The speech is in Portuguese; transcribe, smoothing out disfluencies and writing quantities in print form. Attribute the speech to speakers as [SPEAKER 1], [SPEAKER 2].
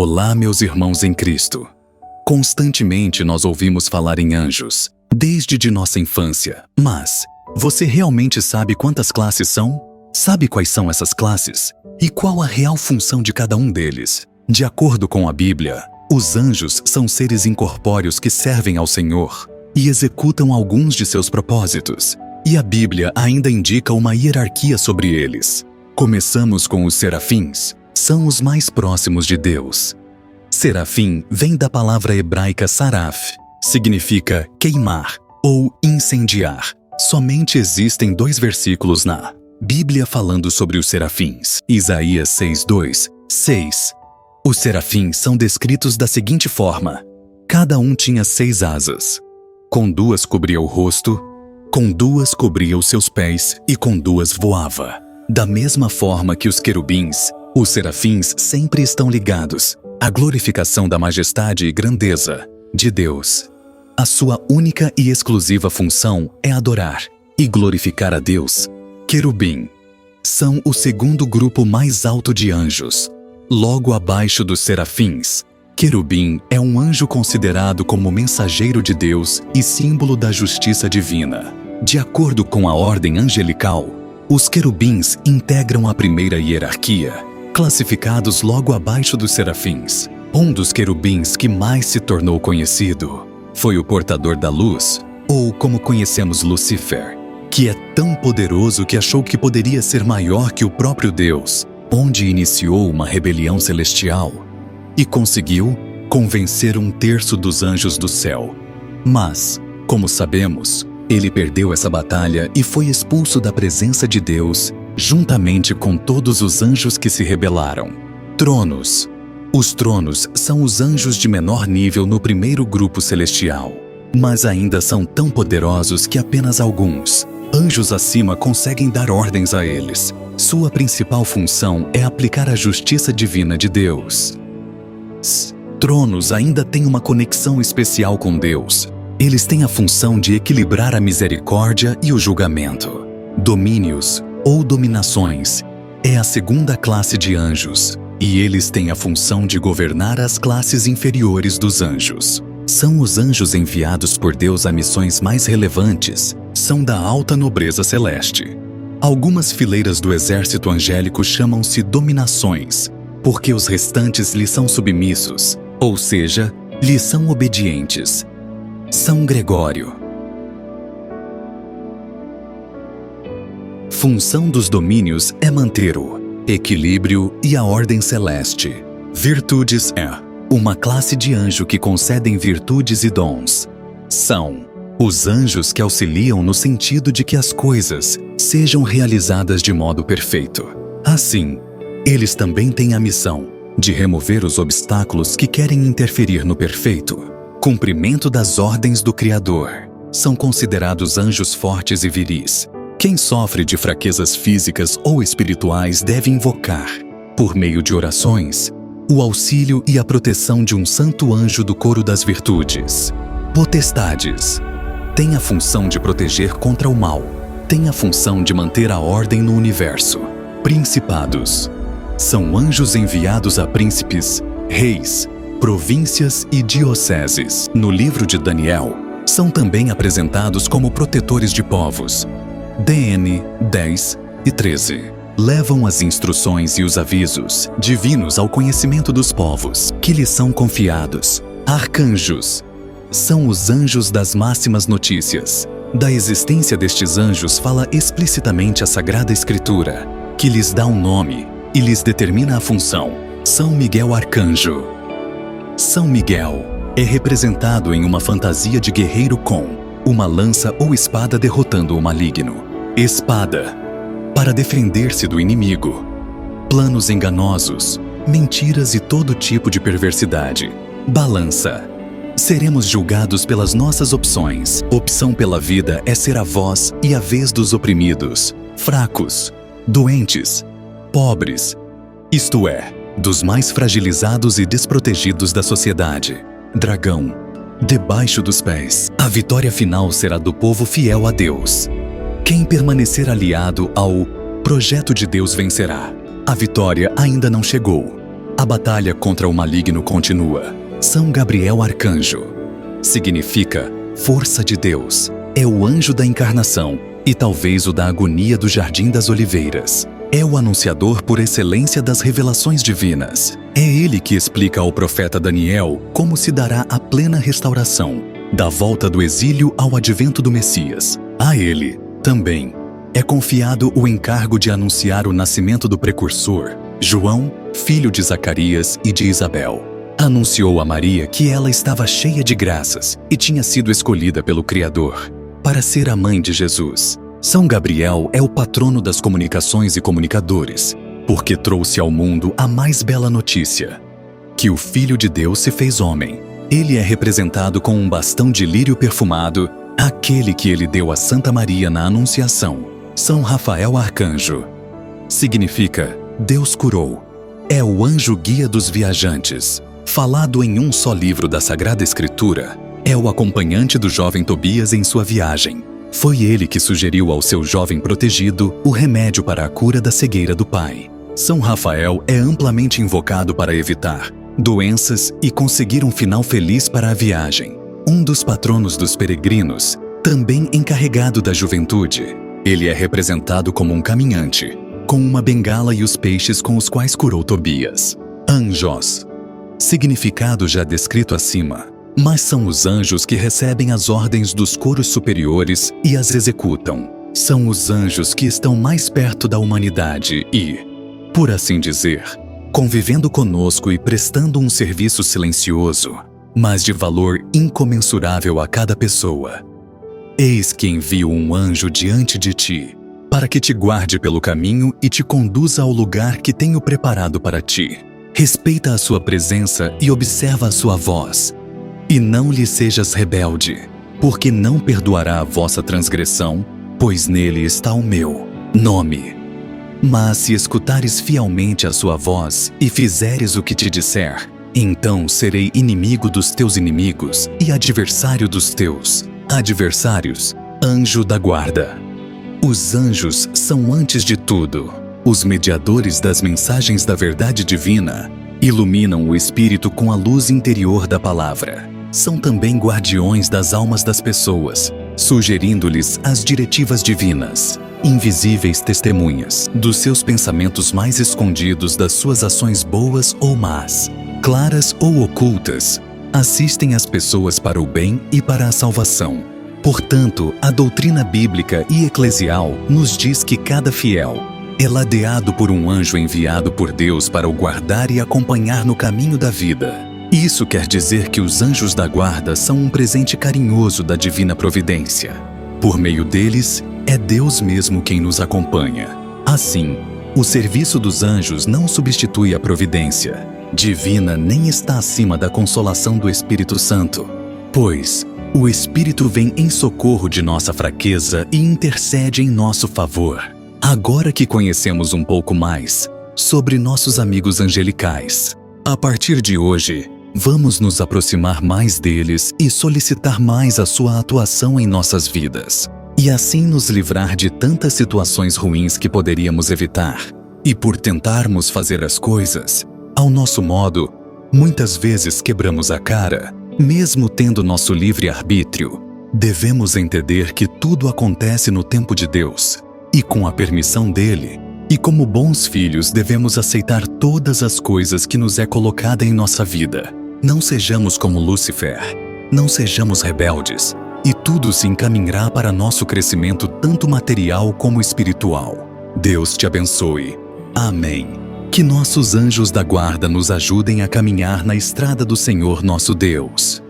[SPEAKER 1] Olá, meus irmãos em Cristo. Constantemente nós ouvimos falar em anjos, desde de nossa infância. Mas, você realmente sabe quantas classes são? Sabe quais são essas classes? E qual a real função de cada um deles? De acordo com a Bíblia, os anjos são seres incorpóreos que servem ao Senhor e executam alguns de seus propósitos. E a Bíblia ainda indica uma hierarquia sobre eles. Começamos com os serafins. São os mais próximos de Deus. Serafim vem da palavra hebraica saraf, significa queimar ou incendiar. Somente existem 2 versículos na Bíblia falando sobre os serafins. Isaías 6:2, 6. Os serafins são descritos da seguinte forma: cada um tinha 6 asas. Com 2 cobria o rosto, com 2 cobria os seus pés e com 2 voava. Da mesma forma que os querubins, os serafins sempre estão ligados à glorificação da majestade e grandeza de Deus. A sua única e exclusiva função é adorar e glorificar a Deus. Querubim são o segundo grupo mais alto de anjos, logo abaixo dos serafins. Querubim é um anjo considerado como mensageiro de Deus e símbolo da justiça divina. De acordo com a ordem angelical, os querubins integram a primeira hierarquia, classificados logo abaixo dos serafins. Um dos querubins que mais se tornou conhecido foi o portador da luz, ou como conhecemos Lúcifer, que é tão poderoso que achou que poderia ser maior que o próprio Deus, onde iniciou uma rebelião celestial e conseguiu convencer 1/3 dos anjos do céu. Mas, como sabemos, ele perdeu essa batalha e foi expulso da presença de Deus, juntamente com todos os anjos que se rebelaram. Tronos. Os tronos são os anjos de menor nível no primeiro grupo celestial, mas ainda são tão poderosos que apenas alguns anjos acima conseguem dar ordens a eles. Sua principal função é aplicar a justiça divina de Deus. Tronos ainda têm uma conexão especial com Deus. Eles têm a função de equilibrar a misericórdia e o julgamento. Domínios ou dominações é a segunda classe de anjos, e eles têm a função de governar as classes inferiores dos anjos. São os anjos enviados por Deus a missões mais relevantes, são da alta nobreza celeste. Algumas fileiras do exército angélico chamam-se dominações, porque os restantes lhes são submissos, ou seja, lhes são obedientes. São Gregório. Função dos domínios é manter o equilíbrio e a ordem celeste. Virtudes é uma classe de anjo que concedem virtudes e dons. São os anjos que auxiliam no sentido de que as coisas sejam realizadas de modo perfeito. Assim, eles também têm a missão de remover os obstáculos que querem interferir no perfeito cumprimento das ordens do Criador. São considerados anjos fortes e viris. Quem sofre de fraquezas físicas ou espirituais deve invocar, por meio de orações, o auxílio e a proteção de um santo anjo do coro das virtudes. Potestades. Tem a função de proteger contra o mal. Tem a função de manter a ordem no universo. Principados. São anjos enviados a príncipes, reis, províncias e dioceses. No livro de Daniel, são também apresentados como protetores de povos. DN 10 e 13. Levam as instruções e os avisos divinos ao conhecimento dos povos, que lhes são confiados. Arcanjos. São os anjos das máximas notícias. Da existência destes anjos fala explicitamente a Sagrada Escritura, que lhes dá um nome e lhes determina a função. São Miguel Arcanjo. São Miguel é representado em uma fantasia de guerreiro com uma lança ou espada derrotando o maligno. Espada, para defender-se do inimigo. Planos enganosos, mentiras e todo tipo de perversidade. Balança. Seremos julgados pelas nossas opções. Opção pela vida é ser a voz e a vez dos oprimidos, fracos, doentes, pobres, isto é, dos mais fragilizados e desprotegidos da sociedade. Dragão. Debaixo dos pés. A vitória final será do povo fiel a Deus. Quem permanecer aliado ao projeto de Deus vencerá. A vitória ainda não chegou. A batalha contra o maligno continua. São Gabriel Arcanjo significa força de Deus. É o anjo da encarnação e talvez o da agonia do Jardim das Oliveiras. É o anunciador por excelência das revelações divinas. É ele que explica ao profeta Daniel como se dará a plena restauração, da volta do exílio ao advento do Messias. A ele, também, é confiado o encargo de anunciar o nascimento do precursor, João, filho de Zacarias e de Isabel. Anunciou a Maria que ela estava cheia de graças e tinha sido escolhida pelo Criador para ser a mãe de Jesus. São Gabriel é o patrono das comunicações e comunicadores, porque trouxe ao mundo a mais bela notícia: que o Filho de Deus se fez homem. Ele é representado com um bastão de lírio perfumado, aquele que ele deu a Santa Maria na Anunciação. São Rafael Arcanjo significa Deus curou. É o anjo guia dos viajantes. Falado em um só livro da Sagrada Escritura, é o acompanhante do jovem Tobias em sua viagem. Foi ele que sugeriu ao seu jovem protegido o remédio para a cura da cegueira do pai. São Rafael é amplamente invocado para evitar doenças e conseguir um final feliz para a viagem. Um dos patronos dos peregrinos, também encarregado da juventude. Ele é representado como um caminhante, com uma bengala e os peixes com os quais curou Tobias. Anjos. Significado já descrito acima. Mas são os anjos que recebem as ordens dos coros superiores e as executam. São os anjos que estão mais perto da humanidade e, por assim dizer, convivendo conosco e prestando um serviço silencioso, mas de valor incomensurável a cada pessoa. Eis que envio um anjo diante de ti, para que te guarde pelo caminho e te conduza ao lugar que tenho preparado para ti. Respeita a sua presença e observa a sua voz. E não lhe sejas rebelde, porque não perdoará a vossa transgressão, pois nele está o meu nome. Mas se escutares fielmente a sua voz e fizeres o que te disser, então serei inimigo dos teus inimigos e adversário dos teus adversários. Anjo da guarda. Os anjos são, antes de tudo, os mediadores das mensagens da verdade divina. Iluminam o espírito com a luz interior da palavra. São também guardiões das almas das pessoas, sugerindo-lhes as diretivas divinas, invisíveis testemunhas dos seus pensamentos mais escondidos, das suas ações boas ou más, claras ou ocultas. Assistem as pessoas para o bem e para a salvação. Portanto, a doutrina bíblica e eclesial nos diz que cada fiel é ladeado por um anjo enviado por Deus para o guardar e acompanhar no caminho da vida. Isso quer dizer que os anjos da guarda são um presente carinhoso da divina providência. Por meio deles, é Deus mesmo quem nos acompanha. Assim, o serviço dos anjos não substitui a providência divina nem está acima da consolação do Espírito Santo, pois o Espírito vem em socorro de nossa fraqueza e intercede em nosso favor. Agora que conhecemos um pouco mais sobre nossos amigos angelicais, a partir de hoje, vamos nos aproximar mais deles e solicitar mais a sua atuação em nossas vidas, e assim nos livrar de tantas situações ruins que poderíamos evitar. E por tentarmos fazer as coisas ao nosso modo, muitas vezes quebramos a cara, mesmo tendo nosso livre-arbítrio. Devemos entender que tudo acontece no tempo de Deus e com a permissão dele. E como bons filhos devemos aceitar todas as coisas que nos é colocada em nossa vida. Não sejamos como Lúcifer, não sejamos rebeldes, e tudo se encaminhará para nosso crescimento tanto material como espiritual. Deus te abençoe. Amém. Que nossos anjos da guarda nos ajudem a caminhar na estrada do Senhor nosso Deus.